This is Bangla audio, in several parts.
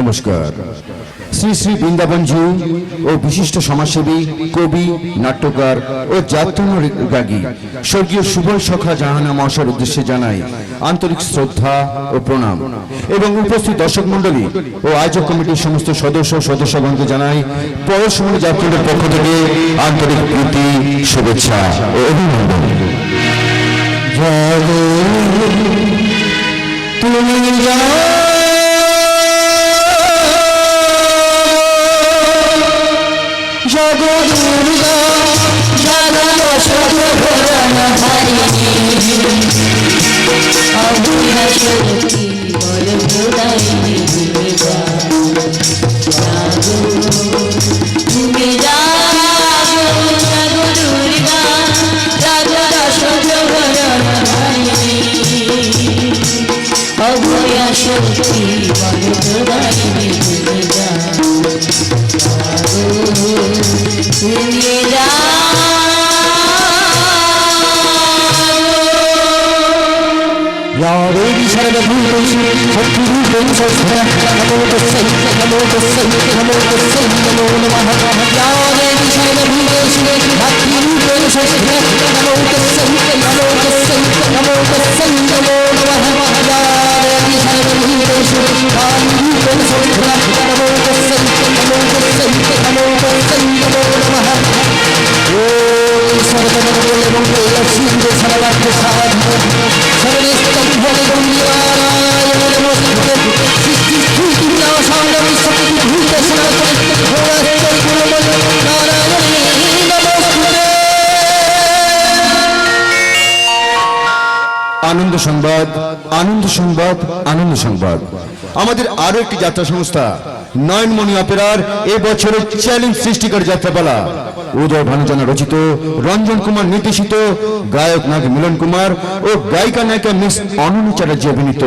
নমস্কার। শ্রী শ্রী বৃন্দাবনজি ও বিশিষ্ট সমাজসেবী, কবি, নাট্যকার ও যাত্রানুরাগী স্বর্গীয় সুবল সখা জাহানা মহাশয়ের উদ্দেশ্যে জানাই আন্তরিক শ্রদ্ধা ও প্রণাম এবং উপস্থিত দর্শক মণ্ডলী ও আয়োজক কমিটির সমস্ত সদস্যগণকে জানাই পরশমণি যাত্রীদের পক্ষ থেকে আন্তরিক প্রীতি, শুভেচ্ছা ও অভিনন্দন। তুমি জগদুর্গা জাগো সর্বভরণ হারিণী অভয়া শক্তি বলপ্রদায়িনী দুর্গা জাগো তুমি জাগো জগদুর্গা জাগো সর্বভরণ হারিণী অভয়া শক্তি বলপ্রদায়িনী দুর্গা देवी सर्वभूतेषु शक्तिरूपेण संस्थिता नमो तस्यै नमो तस्यै नमो तस्यै नमो नमः। या देवी सर्वभूतेषु शक्तिरूपेण संस्थिता नमो तस्यै नमो तस्यै नमो तस्यै नमो नमः। या देवी सर्वभूतेषु शक्तिरूपेण संस्थिता नमो तस्यै नमो तस्यै नमो तस्यै नमो नमः। ओम सर्वमंगल मंगल लक्ष्मी सर्वार्थ साधन सर्वेष्टं भवतु नारायण नमस्ते सृष्टि स्थिति विनाशाय विश्वपति भूत सर्वतः भोरास्ते गुणमय नारायण नमस्ते। আনন্দ সংবাদ, আনন্দ সংবাদ, আনন্দ সংবাদ। আমাদের আরো একটি যাত্রা সংস্থা নয়নমণি অপেরার এবছরের চ্যালেঞ্জ সৃষ্টিকার যাত্রাপালা উদয় ভানুজানা রচিত, রঞ্জন কুমার নির্দেশিত, গায়ক নাগ মিলন কুমার ও গায়িকা নায়িকা মিস অনন্য চ্যাটার্জি অভিনীত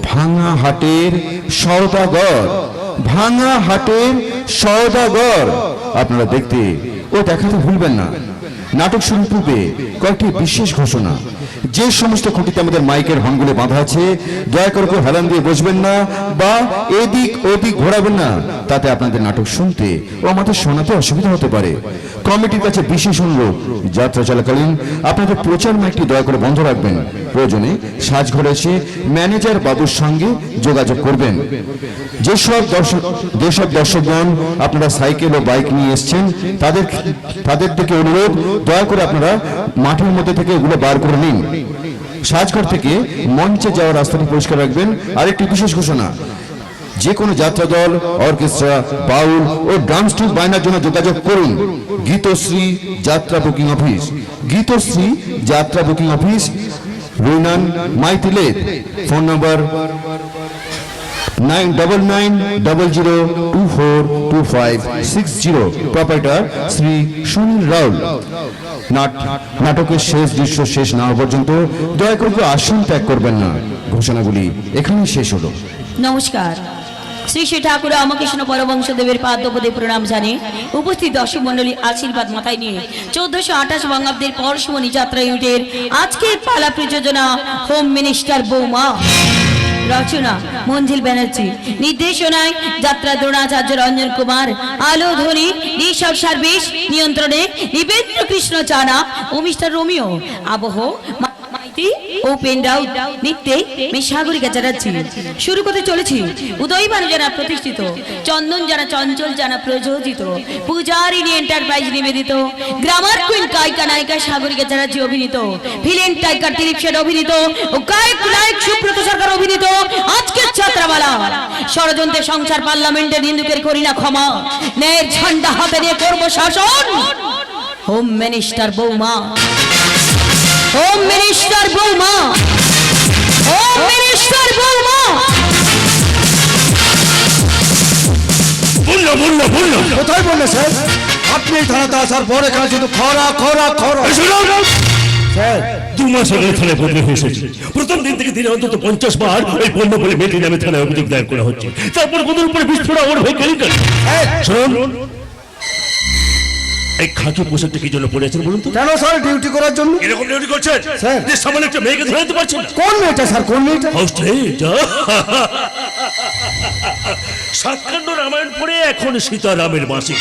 ভাঙা হাটের সওদাগর। ভাঙা হাটের সওদাগর আপনারা দেখতে ও দেখাতে ভুলবেন না। নাটক শুরুর পূর্বে কয়েকটি বিশেষ ঘোষণা। যে সমস্ত খুঁটিতে আমাদের মাইকের হর্নগুলো বাঁধা আছে দয়া করে কেউ হেলান দিয়ে বসবেন না বা এদিক ওদিক ঘোরাবেন না, তাতে আপনাদের নাটক শুনতে ও আমাদের শোনাতে অসুবিধা হতে পারে। কমিটির কাছে বিশেষ অনুরোধ, যাত্রা চলাকালীন আপনাদের প্রচার মাইকটি দয়া করে বন্ধ রাখবেন। প্রয়োজনে সাজঘরে এসে ম্যানেজার বাবুর সঙ্গে যোগাযোগ করবেন। যেসব দর্শকগণ আপনারা সাইকেল ও বাইক নিয়ে এসছেন তাদের থেকে অনুরোধ, দয়া করে আপনারা মাঠের মধ্যে থেকে এগুলো বার করে নিন। সাজঘর থেকে মঞ্চে যাওয়ার রাস্তাটি পরিষ্কার রাখবেন। আরেকটি বিশেষ ঘোষণা, যে কোনো যাত্রা দল, অর্কেস্ট্রা, বাউল ও ড্রামস্টিক বায়নার জন্য যোগাযোগ করুন Gitashree Jatra booking office. Gitashree Jatra booking office, রুইনান মাইতিলের। Phone number 9990242560। Proprietor Shri Sunil Raul. নাটকের শেষ দৃশ্য শেষ না হওয়া পর্যন্ত দয়া করে আসন ত্যাগ করবেন না। ঘোষণাগুলি এখানেই শেষ হলো। নমস্কার। শ্রী শ্রী ঠাকুর রামকৃষ্ণ পরমহংসদেবের পাদপদে প্রণাম জানিয়ে উপস্থিত দর্শক মণ্ডলী আশীর্বাদ মাথায় নিয়ে 1428 বঙ্গাব্দের পরশমণি যাত্রা ইউনিটের আজকের পালা প্রযোজনা হোম মিনিস্টার বৌমা, রচনা মঞ্জিল ব্যানার্জি, নির্দেশনায় যাত্রা দ্রোণাচার্য রঞ্জন কুমার, আলো ধ্বনি ঋষভ সার্ভিস, নিয়ন্ত্রণে নিবেন্দ্র কৃষ্ণ চানা ও মিস্টার রোমিও, আবহ ওপেন রাউট নিত্যে মেশাগরিকা চ্যাটার্জি। শুরু করতে চলেছি উদয় ভানু জানা প্রতিষ্ঠিত, চন্দন জানা চঞ্চল জানা প্রযোজিত, পূজারিণী এন্টারপ্রাইজ নিবেদিত, গ্রামার কুইন গায়িকা নায়িকা সাগরিকা চ্যাটার্জি অভিনীত, ভিলেন টাইগার দিলীপ শেঠ অভিনীত ও গায়ক নায়ক সুব্রত সরকার অভিনীত আজকের যাত্রাপালা ষড়যন্ত্রের সংসার পার্লামেন্টের হিন্দুদের করি না ক্ষমা, ন্যায়ের ঝান্ডা হাতে নিয়ে করব শাসন। হোম মিনিস্টার বৌমা, হোম মিনিস্টার বৌমা, হোম মিনিস্টার বৌমা। কোথায় বললে স্যার? আপনি থানাতে আসার পর এখানে শুধু খরা খরা খরা। স্যার 2 মাস আগে থানায় বদলি হয়ে এসেছে। প্রথম দিন থেকে দিনে অন্তত 50 বার ওই পণ্য বলে মেয়েটি নামে থানায় অভিযোগ দায়ের করা হচ্ছে। তারপর কোন উপরে বিস্ফোরণ আমার হয়ে গেল। শুনুন, এই খাকি পোশাকটা কি জন্য পরেছেন বলুন তো? কেন স্যার ডিউটি করার জন্য। এরকম ডিউটি করছেন স্যার। যে সামনে একটা মেয়েকে ধরে নিতে পারছেন না? কোন মেয়েটা স্যার, কোন মেয়েটা? সাতকাণ্ড রামায়ণ পড়ে এখন সীতারামের মাসি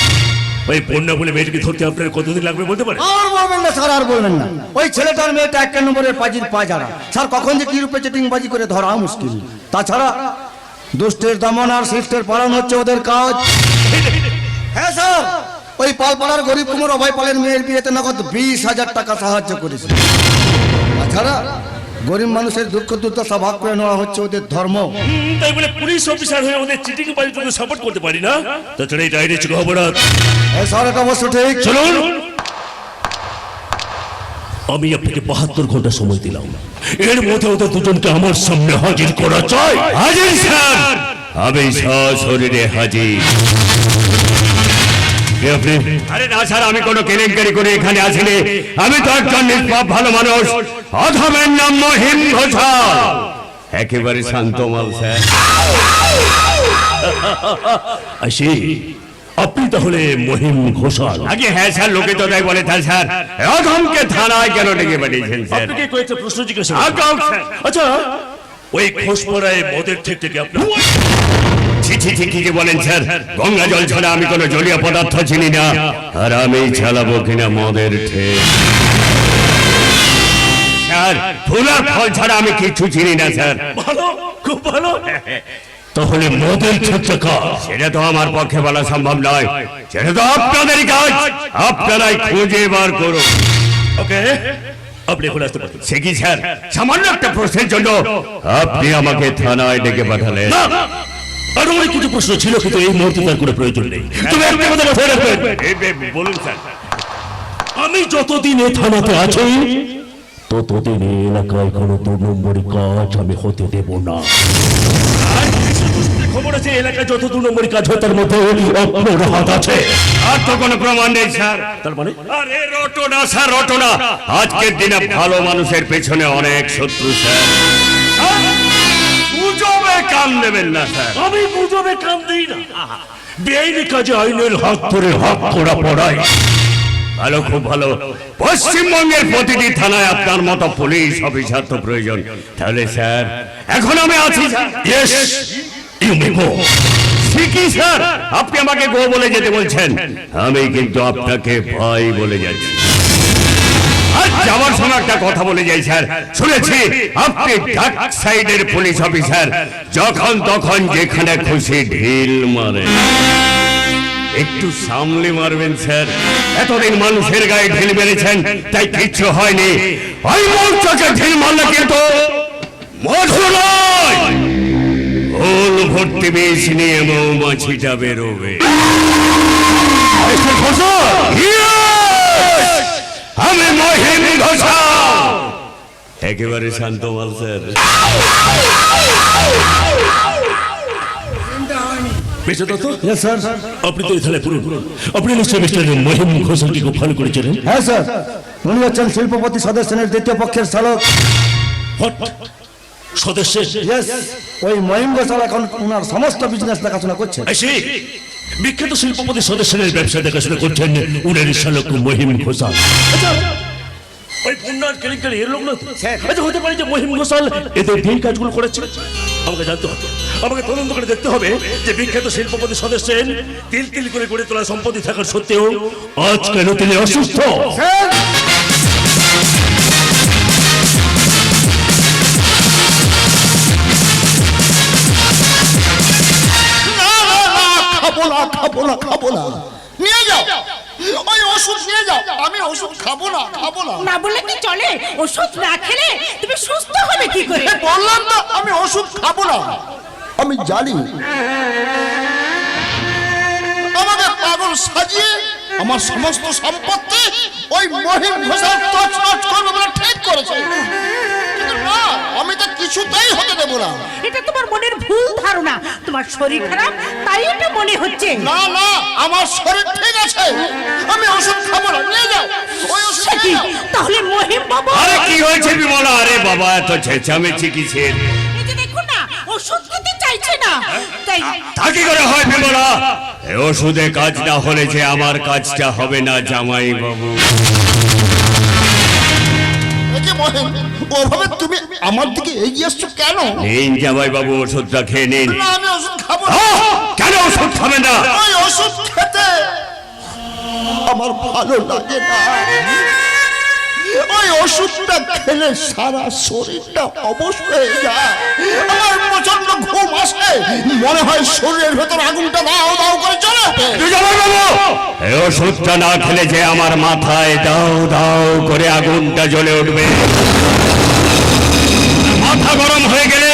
ওই বন্যা বলে মেয়েটিকে ধরতে আপনার কতদিন লাগবে বলতে পারেন? আর বলবেন না স্যার, আর বলবেন না। ওই ছেলেটার মেয়েটা 1 নম্বরের পাজির পাজারা স্যার, কখন যে কি রূপে চিটিংবাজি করে ধরা মুশকিল। তাছাড়া দুষ্টের দমন আর শিষ্টের পালন হচ্ছে ওদের কাজ। হ্যাঁ স্যার, ওই পালপাড়ার গরিব কুমার অভয় পালের মেয়ের বিয়েতে নগদ 20,000 টাকা সাহায্য করেছে। তাছাড়া গরিব মানুষের দুঃখ দুর্দশা ভাগ করে নেওয়া হচ্ছে ওদের ধর্ম। তাই বলে পুলিশ অফিসার হয়ে ওদের চিটিং বাজিতে সাপোর্ট করতে পারি না? তাছাড়া এই ডাইরেক্ট অপরাধ। হ্যাঁ স্যার, এটা অবশ্য ঠিক। চলুন, আমি আপনাকে 72 ঘন্টা সময় দিলাম, এর মধ্যে ওদের দুজনকে আমার সামনে হাজির করা চাই। হাজির স্যার, আমি সশরীরে হাজির। কে আপনি? আরে না স্যার, আমি কোনো কেলেঙ্কারি করে এখানে আসিনি। আমি তো একজন নিষ্পাপ ভালো মানুষ। অধমের নাম মহিম ঘোষাল, একেবারে শান্ত মাল স্যার। আসি, আপনি তাহলে মহিম ঘোষাল? আগে হ্যাঁ স্যার, লোকে তো তাই বলে। তা স্যার, অধমকে থানায় কেন ডেকে পাঠিয়েছেন স্যার? আপনাকে কয়েকটা প্রশ্ন জিজ্ঞাসা আগাও স্যার। আচ্ছা, ওই খোসপড়ায় মদের ঠেক থেকে আপনার ছি ছি ছি, কি যে বলেন স্যার? গঙ্গা জল ছাড়া আমি কোনো জলীয় পদার্থ চিনি না। আর আমি চালাবো কিনা মদের ঠেক? স্যার, ফুল আর ফল ছাড়া আমি কিছু চিনি না স্যার। ভালো, খুব ভালো। তাহলে মদের ঠেকটা কার? সেটা তো আমার পক্ষে বলা সম্ভব নয়, সেটা তো আপনাদেরই কাজ। আপনারাই খুঁজে বার করুন। ওকে, আপনি এখন আসতে পারেন। সে কি স্যার, সামান্য একটা প্রশ্নের জন্য আপনি আমাকে থানায় ডেকে পাঠালেন? না, আরো অনেক কিছু প্রশ্ন ছিল, কিন্তু এই মুহূর্তে তার কোনো প্রয়োজন নেই। তুমি একটা কথা মাথায় রাখবেন, বলুন স্যার। আমি যতদিন এই থানাতে আছি ততদিন এই এলাকায় কোনো 2 নম্বরী কাজ আমি হতে দেব না। আর কিছু দুষ্কৃতীর খবর আছে, এলাকায় যত 2 নম্বরী কাজ হয় তার মধ্যে আপনার হাত আছে। আর তো কোনো প্রমাণ নেই স্যার। তার মানে আরে রটনা স্যার, রটনা। আজকের দিনে ভালো মানুষের পেছনে অনেক শত্রু স্যার। গুজবে কান দেবেন না স্যার। আমি গুজবে কান দিই না, বেআইনি কাজে আইনের হাত ধরে হাত করা পড়াই। ভালো, খুব ভালো। পশ্চিমবঙ্গের প্রতিটি থানায় আপনার মতো পুলিশ অফিসার তো প্রয়োজন। তাহলে স্যার, এখন আমি আছি স্যার। ইয়েস, ইউ মে গো। ঠিকই স্যার, আপনি আমাকে গো বলে যেতে বলছেন, আমি কিন্তু আপনাকে ভাই বলে যাচ্ছি। আর যাওয়ার সময় একটা কথা বলে যাই স্যার, শুনেছি আপনি ডাক সাইডের পুলিশ অফিসার, যখন তখন যেখানে খুশি ঢিল মারেন। একটু সামলে মারবেন স্যার। এতদিন মানুষের গায়ে ঢিল মেরেছেন, তাই কিচ্ছু হয়নি। ওই মৌচাকে ঢিল মারলে কিন্তু মধু নয়, ফুল ভর্তি বিষ নিয়ে মৌমাছিটা বেরোবে। আমি মহিম ঘোষাল, একেবারে শান্ত মাল স্যার। বেঁচে তো? Yes, sir. আপনি তো এখানে পুরো আপনি নিশ্চয়ই মিস্টার মহিম ঘোষালকে খুব ভালো করে চেনেন। হ্যাঁ স্যার, উনি হচ্ছেন শিল্পপতি সদস্যের দ্বিতীয় পক্ষের চালক। What? সদস্য? ইয়েস, ওই মহিম ঘোষাল এখন ওনার সমস্ত বিজনেস দেখাশোনা করছে। আসি, বিখ্যাত শিল্পপতি সদস্যের ব্যবসা দেখাশোনা করছেন উনার শালক মহিম ঘোষাল। আচ্ছা, ওই পুণ্যার কেলেঙ্কারি এর লোক না তো? আচ্ছা, হতে পারে যে মহিম ঘোষাল এদের এই কাজগুলো করেছে। আমাকে জানতে হবে, আমাকে তদন্ত করে দেখতে হবে যে বিখ্যাত শিল্পপতি সদস্যের তিল তিল করে গড়ে তোলা সম্পত্তি থাকার সত্ত্বেও আজ কেন তিনি অসুস্থ। স্যার, খাবো না নিয়ে যাও, ওই ওষুধ নিয়ে যাও। আমি ওষুধ খাবো না। না বললে কি চলে? ওষুধ না খেলে তুমি সুস্থ হবে কি করে? বললাম তো আমি ওষুধ খাবো না। আমি জানি আমাকে পাগল সাজিয়ে আমার সমস্ত সম্পত্তি ওই মহিম ঘোষাল তছনছ করবে বলে ঠিক করেছে, কিন্তু না, আমি তো কিছুতেই হতে দেবো না। এটা তোমার মনের ভুল ধারণা। তোমার শরীর খারাপ তাই এটা মনে হচ্ছে। না, আমার শরীর ঠিক আছে, আমি ওষুধ খাবো না। নিয়ে যাও ওই ওষুধ সে কি? নিয়ে যাও। তাহলে মহিম বাবা, আরে কি হয়েছে বিমলা? আরে বাবা, এত চেঁচামেচি কিসের? এই যে দেখো না, ওষুধ খেতে চাই চাইছে না তাই তা কি করে হয় বিমলা? এ ওষুধে কাজ না হলে যে আমার কাজটা হবে না জামাই বাবু। এই যে মহিম, ওভাবে তুমি আমার দিকে এগিয়ে আসছো কেন? নিন জামাই বাবু, ওষুধটা খেয়ে নিন। না, আমি ওষুধ খাবো না। কেন ওষুধ খাবেন না? ওই ওষুধ খেতে আমার ভালো লাগে না। ওই ওষুধটা খেলে সারা শরীরটা অবশ হয়ে যায়। আমার প্রচন্ড ঘুম আসে, মনে হয় শরীরের ভেতর আগুনটা দাও দাও করে চলে ওঠে। জামাই বাবু, এই ওষুধটা না খেলে যে আমার মাথায় দাও দাও করে আগুনটা জ্বলে উঠবে। মাথা গরম হয়ে গেলে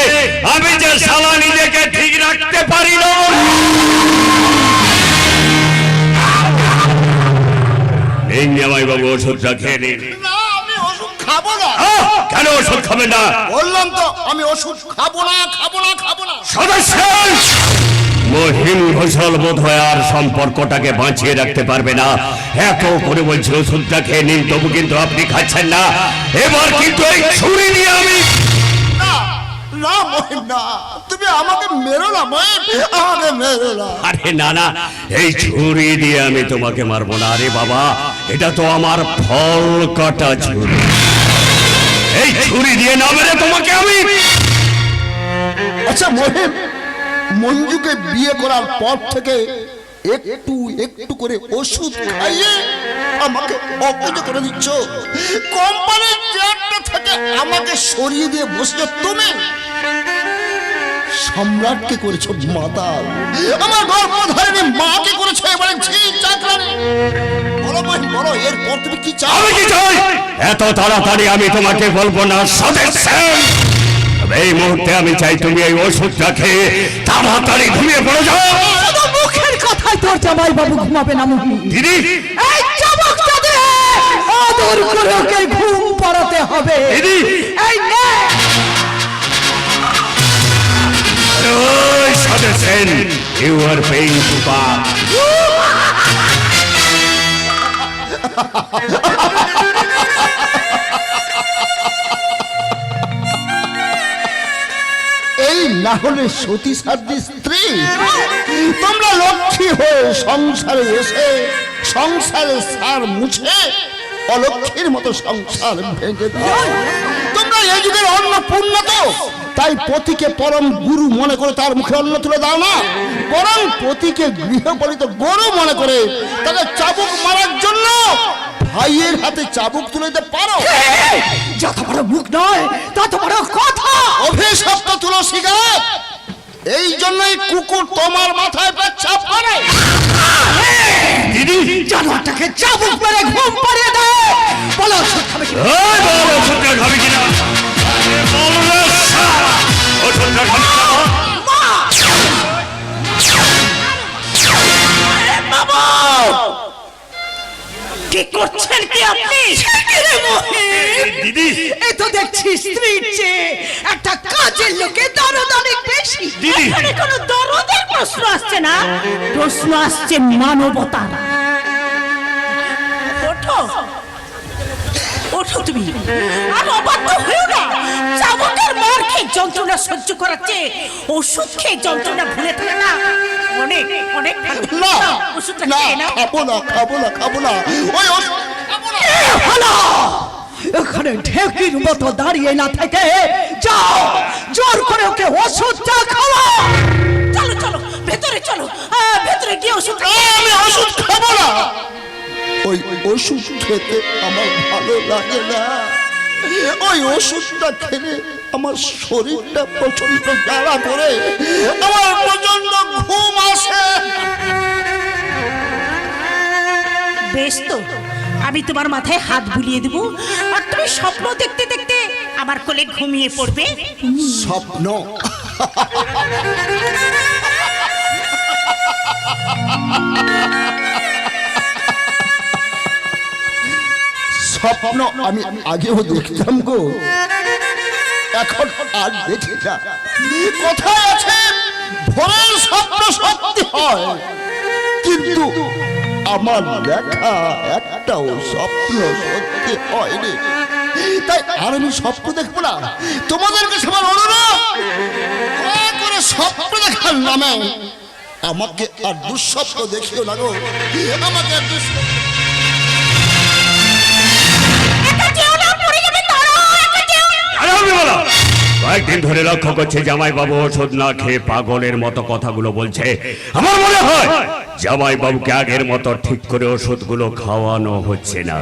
আমি যে শালা নিজেকে ঠিক রাখতে পারি না। নিন জামাই বাবু, ওষুধটা খেয়ে নিন। না, আমি ওষুধ খাবো না। কেন ওষুধ খাবেন না? বললাম তো আমি ওষুধ খাবো না, খাবো না, খাবো না। সদস্য মহিম ঘোষাল বোধ হয় আর সম্পর্কটাকে বাঁচিয়ে রাখতে পারবে না। এত করে বলছে ওষুধটা খেয়ে নিন, তবু কিন্তু আপনি খাচ্ছেন না। এবার কিন্তু এই ছুরি নিয়ে আমি না, না মহিম, না, তুমি আমাকে মেরো না মহিম, আমাকে মেরো না। আরে না না, এই ছুরি দিয়ে আমি তোমাকে মারবো না। আরে বাবা, এটা তো আমার ফল কাটা ছুরি। এই ছুরি দিয়ে না মেরে তোমাকে আমি আচ্ছা মহিম, মঞ্জুকে বিয়ে করার পর থেকে একটু একটু করে ওষুধ খাইয়ে আমাকে অকেজো করে দিচ্ছ। কোম্পানির চেয়ারটা থেকে আমাকে সরিয়ে দিয়ে বসছো তুমি। সম্রাটকে করেছো মাতাল, আমার গর্ভধারিণী মাকে করেছো এবারে ঝি চাকরানি। বলো মহিম, বলো এরপর তুমি কি চাও? আমি কি চাই এত তাড়াতাড়ি আমি তোমাকে বলবো না সদস্য। এই মুহূর্তে আমি চাই তুমি এই ওষুধটা খেয়ে তাড়াতাড়ি ঘুমিয়ে পড়ে যাও। শুধু মুখের কথাই তোর জামাই বাবু ঘুমাবে না মুহি। দিদি, এই চাবুকটা দে, আদর করে ওকে ঘুম পাড়াতে হবে। দিদি, এই নে। ওই সদস্য, you are paying to pass. এই না হলে সতী সাধ্বী স্ত্রী, তোমরা লক্ষ্মী হয়ে সংসারে এসে সংসারে সার মুছে অলক্ষ্মীর মতো সংসার ভেঙে দাও। তোমরা এই যুগের অন্নপূর্ণা তো, তাই পতিকে পরম গুরু মনে করে তার মুখে অন্ন তুলে দাও না, বরং পতিকে গৃহপালিত গরু মনে করে তাকে চাবুক মারার জন্য ভাইয়ের হাতে চাবুক তুলে দিতে পারো। যত বড় মুখ নয় তত বড় কথা। অভিশপ্ত তুলসী গাছ, এই জন্যই কুকুর তোমার মাথায় পেচ্ছাপ করে। দিদি, জানোয়ারটাকে চাবুক মেরে ঘুম পাড়িয়ে দে। বলো ওষুধ খাবে কি? ওই বল ওষুধটা খাবি কিনা? আরে বল রে শালা, ওষুধটা খাবি কিনা? কি করছেন কি আপনি? দিদি, এই তো দেখছি স্ত্রীর চেয়ে একটা কাজের লোকে দরদ অনেক বেশি। দিদি। এখানে কোনো দরদের প্রশ্ন আসছে না, প্রশ্ন আসছে মানবতার। ওঠো, ওঠো তুমি, আর অবাধ্য হয়েও না। চাবুকের মার খেয়ে যন্ত্রণা সহ্য করাচ্ছে, ওষুধ খেয়ে যন্ত্রণা ভুলে থাকে না। অনেক অনেক ভালো। না, ওষুধটা না, খেয়ে নাও। খাবো না, খাবো না, খাবো না, ওই ওষুধ খাবো না। হলো এখানে ঢেকির মতো দাঁড়িয়ে না থেকে যাও, জোর করে ওকে ওষুধটা খাওয়া। চলো চলো ভেতরে চলো, ভেতরে গিয়ে ওষুধ আমি ওষুধ খাবো না। ওই ওষুধ খেতে আমার ভালো লাগে না। ওই ওষুধটা খেলে আমার শরীরটা প্রচন্ড জ্বালা করে, আমার প্রচন্ড ঘুম আসে। বেশ তো, আমি তোমার মাথায় হাত বুলিয়ে দেবো, আর তুমি স্বপ্ন দেখতে দেখতে আমার কোলে ঘুমিয়ে পড়বে। স্বপ্ন? স্বপ্ন আমি আগেও দেখতাম গো, এখন আর দেখি না। কোথায় আছে ভোরের স্বপ্ন সত্যি হয়, কিন্তু আমার দেখা একটাও স্বপ্ন সত্যি হয়নি। তাই আর আমি স্বপ্ন দেখবো না। তোমাদের কাছে আমার অনুরোধ, দয়া করে স্বপ্ন দেখার নামে আমাকে আর দুঃস্বপ্ন দেখিও না গো, আমাকে আর দুঃস্বপ্ন। কয়েকদিন ধরে লক্ষ্য করছে জামাই বাবু ওষুধ না খেয়ে পাগলের মতো কথাগুলো বলছে। আমার মনে হয় জামাই বাবুকে আগের মতো ঠিক করে ওষুধগুলো খাওয়ানো হচ্ছে না।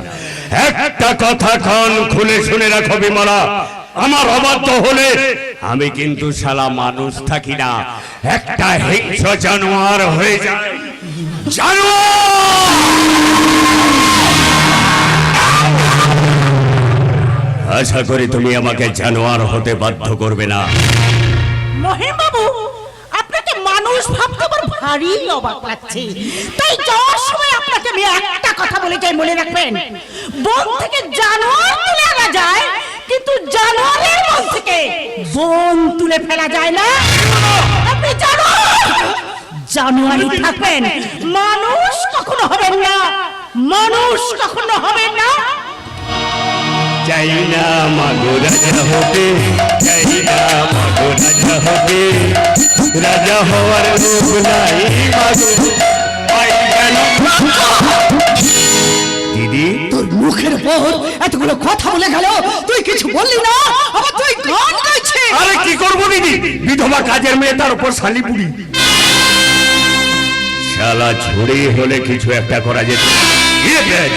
একটা কথা কান খুলে শুনে রাখো বিমলা, আমার অবাধ্য হলে আমি কিন্তু শালা মানুষ থাকি না, একটা হিংস্র জানোয়ার হয়ে যায়। আশা করি তুমি আমাকে জানোয়ার হতে বাধ্য করবে না। মহিম বাবু, আপনাকে মানুষ ভাবতে আমার ভারী অবাক লাগছে। তাই যাওয়ার সময় আপনাকে আমি একটা কথা বলে যাই, মনে রাখবেন, বন থেকে জানোয়ার তুলে আনা যায়, কিন্তু জানোয়ারের মন থেকে বন তুলে ফেলা যায় না। আপনি জানোয়ারই থাকবেন, মানুষ কখনো হবেন না, মানুষ কখনো হবেন না। চাই না মাগো রাজা হতে, চাই না মাগো রাজা হতে, রাজা হওয়ার রূপ নাই মাগো। দিদি, তোর মুখের উপর এতগুলো কথা বলে গেল, তুই কিছু বললি না, আবার তুই গান গাইছিস। আরে কি করবো দিদি, বিধবা কাজের মেয়ে, তার উপর শালিপুরি। শালা ছুড়ে হলে কিছু একটা করা যেত।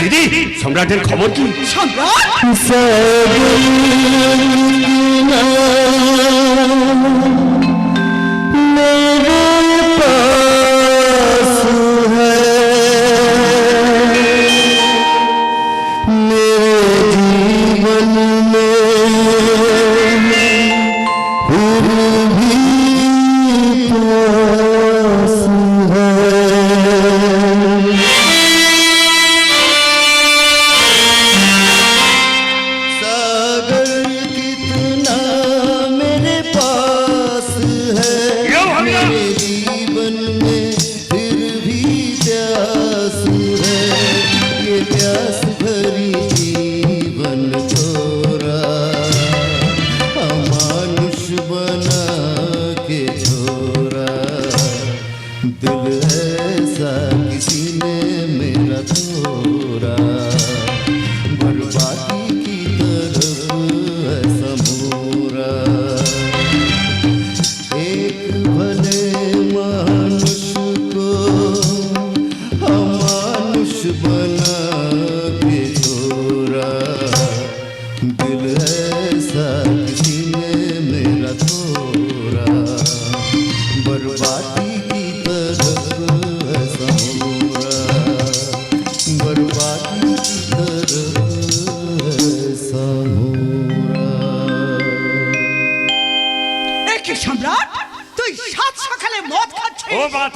দিদি, সম্রাটের খবর কি? সম্রাট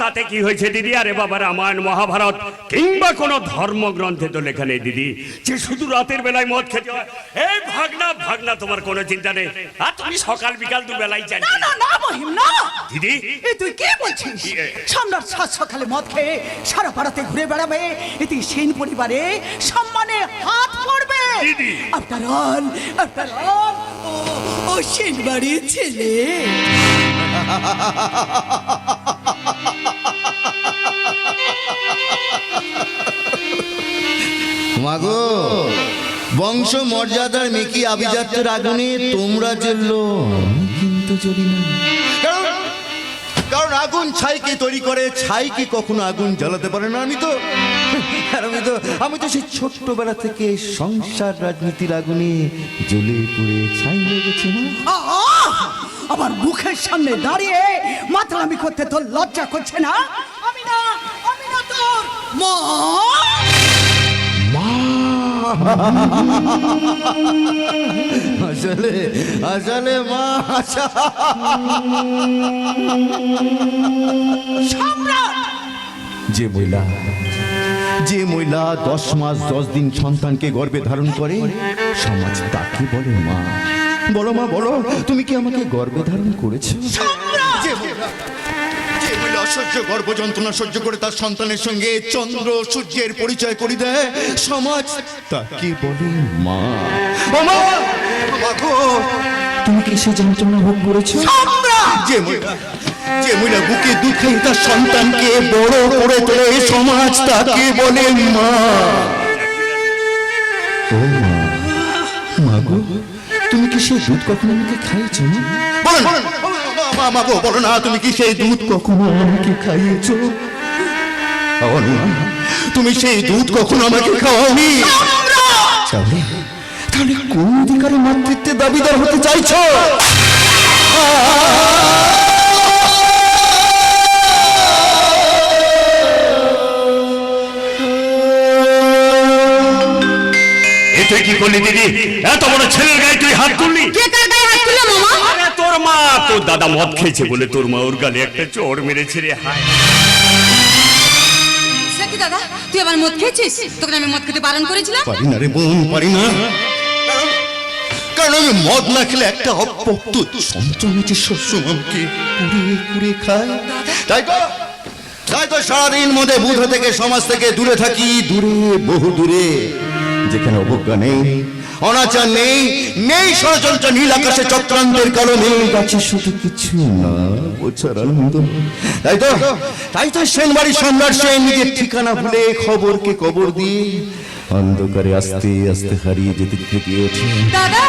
তাতে কি হয়েছে দিদি? আরে বাবা, রামায়ণ মহাভারত কিংবা কোন ধর্মগ্রন্থে তো লেখা নেই দিদি যে শুধু রাতের বেলায় মদ খেতে হয়। এই ভাগনা ভাগনা, তোমার কোনো চিন্তা নেই, আর তুমি সকাল বিকাল দু বেলায় জানি। না না না মহিম না দিদি, এই তুই কি বলছিস? সম্রাট সাত সকালে মদ খেয়ে সারা পাড়াতে ঘুরে বেড়াবে, এতে সেন পরিবারে সম্মানে হাত পড়বে। দিদি, আফটার অল ও সেন বাড়ির ছেলে। মাগো, বংশ মর্যাদার মেকি আভিজাত্যের আগুনে তোমরা জ্বললো, কিন্তু জ্বলি না। কারণ আগুন ছাইকে তৈরি করে, ছাইকে কখনো আগুন জ্বালাতে পারে না। আমি তো সেই ছোট্টবেলা থেকে সংসার রাজনীতির আগুনে জ্বলে পুড়ে ছাই হয়ে গেছে না। আমার মুখের সামনে দাঁড়িয়ে মাতলামি করতে তোর লজ্জা করছে না? আমি না তোর মা। আসলে মা, যে মহিলা 10 মাস 10 দিন সন্তানকে গর্ভে ধারণ করে, সমাজ তাকে বলে মা। বলো মা, বলো, তুমি কি আমাকে গর্ভে ধারণ করেছো? যে মহিলা অসহ্য ন্যায্য গর্ভ যন্ত্রণা সহ্য করে তার সন্তানের সঙ্গে চন্দ্র সূর্যের পরিচয় করে দেয় সমাজ তাকে বলে মা। ও মা, মা গো, তুমি কি সে যন্ত্রণা ভোগ করেছো? যে মহিলা বুকে দুধ খাই তার সন্তানকে বড় করে তোলে সমাজ তাকে বলে মা। ও মা, মা গো, তুমি কি সেই দুধ কখনো আমাকে খাইয়েছো? বলো না, মা গো, বলো না, তুমি কি সেই দুধ কখনো আমাকে খাইয়েছো? তুমি সেই দুধ কখনো আমাকে খাওয়াওনি। তাহলে কোন অধিকারে মাতৃত্বের দাবিদার হতে চাইছো? তুই কি করলি দিদি? এত বড় ছেলের গায়ে তুই হাত তুললি? কে কার গায়ে হাত তুললো মামা? আরে তোর মা, তোর দাদা মদ খেয়েছে বলে তোর মা ওর গালে একটা চড় মেরেছে রে। হায়, সে কি দাদা, তুই আবার মদ খেয়েছিস? তোকে আমি মদ খেতে বারণ করেছিলাম। পারি না রে বোন, পারি না। কারণ আমি মদ না খেলে একটা অপক্ত সন্তান আছে শস্য আমাকে কুড়িয়ে কুড়িয়ে খায়। তাই তো সারাদিন মধ্যে বুধ থেকে সমাজ থেকে দূরে থাকি, দূরে বহু দূরে, যেখানে অবজ্ঞা নেই, অনাচার নেই, নেই ষড়যন্ত্র, নীল আকাশে চক্রান্তের কালো নেই, গাছে শুধু কিছু না বোঝার আনন্দ। তাই তো সেনবাড়ি সম্রাট সেন নিজের ঠিকানা ভুলে খবরকে কবর দিয়ে অন্ধকারে আস্তে আস্তে হারিয়ে যেতে থেকে ওঠে। দাদা,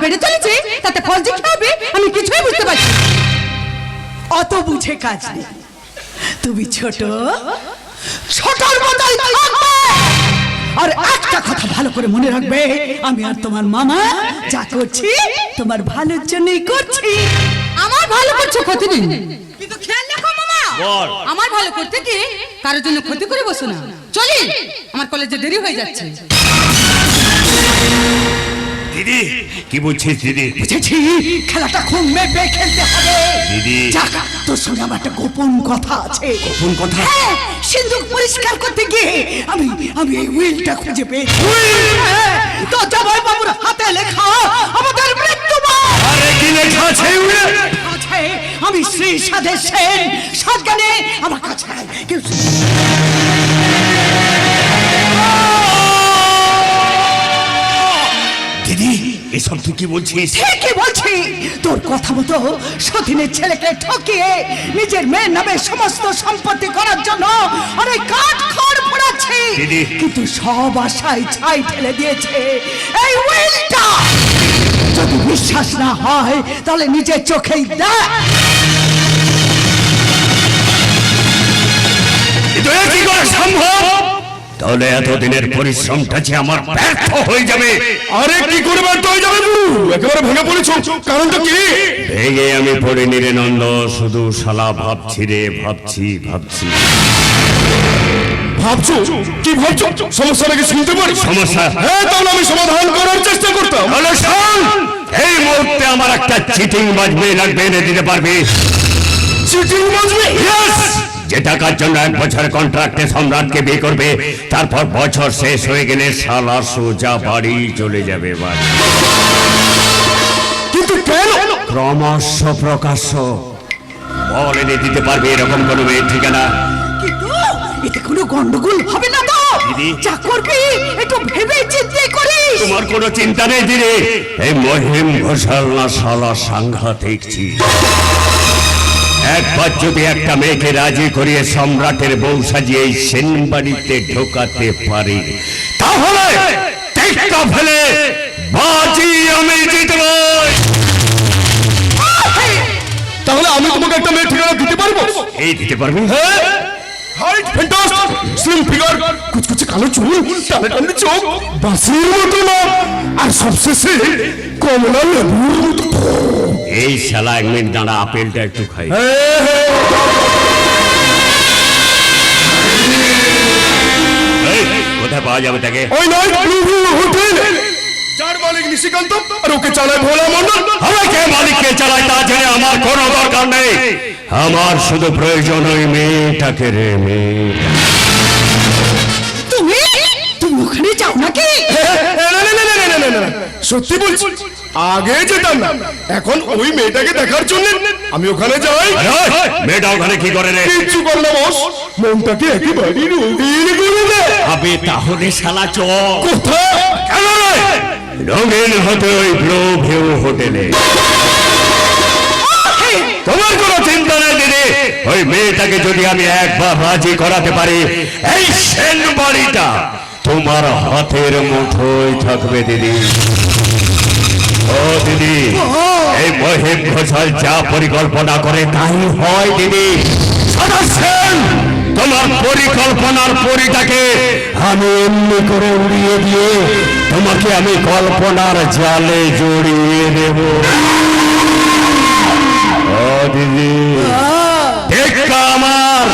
বেড়ে চলেছে তাতে ফল যে খাবে আমি কিছুই বুঝতে পারছি। অত বুঝে কাজ নেই, তুমি ছোট ছোটর মতোই থাকবে। আর একটা কথা ভালো করে মনে রাখবে, আমি আর তোমার মামা যা করছি তোমার ভালোর জন্যই করছি। আমার ভালো করছো ক্ষতি নেই, কিন্তু খেয়াল রাখো মামা, আমার ভালো করতে গিয়ে কারোর জন্য ক্ষতি করে বসো না। চলি, আমার কলেজে দেরি হয়ে যাচ্ছে। দিদি কি বলছিস দিদি? বুঝেছি, খেলাটা খুব মেপে খেলতে হবে। দিদি, যাক, তোর সঙ্গে আমার একটা গোপন কথা আছে। গোপন কথা? হ্যাঁ, সিন্ধুক পরিষ্কার করতে গিয়ে আমি এই উইলটা খুঁজে পেয়েছি। হ্যাঁ, তো জামাই বাবুর হাতে লেখা আমাদের মৃত্যুবান। আরে কি লেখা আছে উইলে? আছে, আমি শ্রী সাধে সেন সজ্ঞানে আমার কাছে কেউ দিদি, এসব তুই কি বলছিস? ঠিকই বলছি। তোর কথা মতো সতীনের ছেলেকে ঠকিয়ে নিজের মেয়ের নামে সমস্ত সম্পত্তি করার জন্য অনেক কাঠ খড় পোড়াচ্ছি, দিদি। কিন্তু সব আশায় ছাই ঠেলে দিয়েছে এই উইলটা। যদি বিশ্বাস না হয় তাহলে নিজের চোখেই দেখ। কিন্তু এ কি করে সম্ভব? তাহলে এতদিনের পরিশ্রমটা যে আমার ব্যর্থ হয়ে যাবে। আরে কি করে ব্যর্থ হয়ে যাবে? একেবারে ভেঙে পড়েছো, কারণটা কি? ভেঙে আমি পড়িনি রে নন্দ, শুধু শালা ভাবছি রে, ভাবছি। ভাবছো? কি ভাবছো? সমস্যাটা কি শুনতে পারি? সমস্যা? হ্যাঁ, তাহলে আমি সমাধান করার চেষ্টা করতাম। তাহলে শোন, এই মুহূর্তে আমার একটা চিটিং বাজ মেয়ে লাগবে, এনে দিতে পারবি? চিটিং বাজবে? Yes! যে টাকার জন্য 1 বছরের কন্ট্রাক্টে সম্রাটকে বিয়ে করবে, তারপর বছর শেষ হয়ে গেলে শালা সোজা বাড়ি চলে যাবে। বাড়ি কিন্তু কেন? ক্রমশ প্রকাশ্য বল এনে দিতে পারবে এরকম কোনো মেয়ের ঠিকানা? কিন্তু এতে কোনো গন্ডগোল হবে না তো? দিদি। যা করবি একটু ভেবে চিন্তে করিস। তোমার কোনো চিন্তা নেই দিদি, এই মহিম ঘোষাল না শালা সাংঘাতিক ছিল। একবার যদি একটা মেয়েকে রাজি করিয়ে সম্রাটের বউ সাজিয়ে এই সেন বাড়িতে ঢোকাতে পারি, তাহলে টেক্কা ফেলে বাজি আমি জিতব। তাহলে আমি তোমাকে একটা মেয়ে ঠিকানা দিতে পারবো? এই দিতে পারবি? হাইট ফ্যান্টাস্টিক, স্লিম ফিগার, কুচকুচে কালো চুল, টানে টানে চোখ, বাঁশির মতো না, আর সবশেষে কমলা লেবুর মতো। এই শালা এক মিনিট দাঁড়া, আপেলটা একটু খাই। এই, কোথায় পাওয়া যাবে তাকে? ওই নয় ব্লু হোটেল, যার মালিক নিশিকান্ত আর ওকে চালায় ভোলা মন্ডল। আমাকে মালিককে চালায় তা জেনে আমার কোনো দরকার নেই। আমার শুধু প্রয়োজন ওই মেয়েটাকে রে, মেয়ে। তুমি তুমি ওখানে যাও নাকি? সত্যি বলছি, আগে যেতাম না, এখন ওই মেয়েটাকে দেখার জন্য আমি ওখানে যাই। মেয়েটা ওখানে কি করে রে? কিচ্ছু করে না বস, মনটাকে একেবারে রঙিন করে দেয়। আবে তাহলে শালা চ। কোথায়? কেন রে? রঙিন হতে ওই ব্লু ভিউ হোটেলে। তোমার কোনো চিন্তা নেই দিদি, ওই মেয়েটাকে যদি আমি একবার রাজি করাতে পারি, এই সেন বাড়িটা তোমার হাতের মুঠোয় থাকবে দিদি। ও দিদি, এই মহিম ঘোষাল যা পরিকল্পনা করে তাই হয় দিদি। সাদা সেন, তোমার পরিকল্পনার পরিটাকে আমি এমনি করে উড়িয়ে দিয়ে তোমাকে আমি কল্পনার জালে জড়িয়ে দেব। ও দিদি, টেক্কা আমার